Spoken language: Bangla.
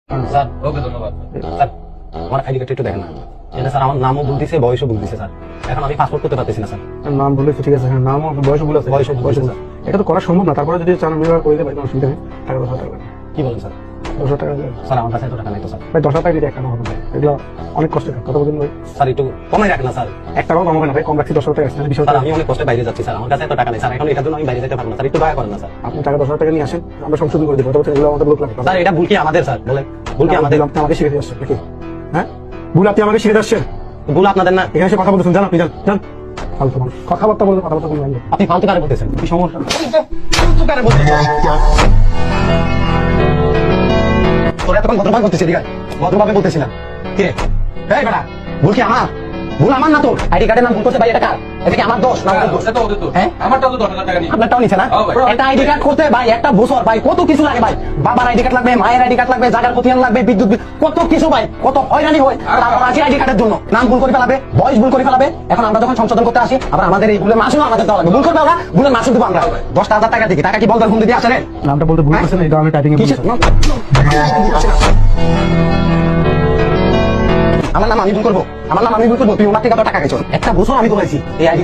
স্যার ওকে ধন্যবাদ স্যার আমার আইডি কার্ডটা একটু দেখেন না এটা স্যার আমার নামও ভুল দিছে বয়সও ভুল দিছে স্যার এখন আমি পাসপোর্ট করতে পারতেছি না স্যার নাম বলেছে ঠিক আছে, নাম বয়স ভুল আছে, বয়স ভুল আছে। এটা তো করা সম্ভব না। তারপরে যদি চান আমি করে দিতে পারি, কোনো অসুবিধা নেই। টাকা 10,000 টাকা কি বলেন স্যার 10,000 টাকা দেবেন। স্যার আমার কাছে এত টাকা নেই তো স্যার ভাই 10,000 টাকা দিতে একটা হবে না, এগুলো অনেক কষ্টের কথা বলুন ভাই। স্যার একটু কমাই রাখেন না স্যার এক টাকাও কম হবে না ভাই, কম রাখছি 10,000 টাকা। বিষয় স্যার আমি অনেক কষ্টে বাইরে যাচ্ছি স্যার আমার কাছে এত টাকা নেই স্যার এখন এটার জন্য আমি বাইরে যেতে পারবো না স্যার একটু দয়া করেন না স্যার আপনি টাকা 10,000 টাকা নিয়ে আসেন, আমরা সংশোধন করে দেবো। তবে এগুলো আমাদের লোক লাগবে। স্যার এটা ভুল কি আমাদের স্যার বলেন ভুল কি আমাদের আপনি আমাকে শিখে আসছেন নাকি? হ্যাঁ, ভুল আপনি আমাকে শিখে আসছেন। ভুল আপনাদের না এখানে এসে কথা বলতেছেন, জান আপনি যান ফালতু মানুষ, কথাবার্তা বলতে বলবেন। আপনি ফালতু কারে বলতেছেন কি সমস্যা? ফালতু কারে বলতেছেন তোরা এতক্ষণ ভদ্রভাবে বলতেছি ঠিক আছে ভদ্রভাবে বলতেছিলাম কি রে এই বেটা ভুল কি আমার ভুল আমার না তোর আইডি কার্ডের নাম ভুল করছে ভাই এটা কার এটা কি আমার দোষ না ওর দোষ? হ্যাঁ আমারটাও তো 10,000 টাকা নিয়ে আপনারটাও নিছে না হ্যাঁ ভাই। একটা আইডি কার্ড করতে ভাই একটা বছর ভাই কত কিছু লাগে ভাই বাবার আইডি কার্ড লাগবে মায়ের আইডি কার্ড লাগবে জায়গার প্রতিষ্ঠান লাগবে বিদ্যুৎ বিল, কত কিছু ভাই কত হয়রানি হয় তারপর আসি আইডি কার্ডের জন্য নাম ভুল করে ফেলাবে বয়স ভুল করে ফেলাবে এখন আমরা যখন সংশোধন করতে আসি আবার আমাদের এই ভুলের মাসুল আমাদের দেওয়া লাগবে ভুল করবে আমরা ভুলের মাসুল দেবো আমরা 10,000 টাকা দিই টাকা কি বলতে ঘুম দিয়ে আসলে নামটা বলতে ভুল করছেন, এটা আমি টাইপিং এ কিসের আমার নাম আমি ভুল করবো আমার নাম আমি ভুল করবো তুই ওনার থেকে টাকা খাইছো একটা বছর আমি তো বলেছি এই আইডি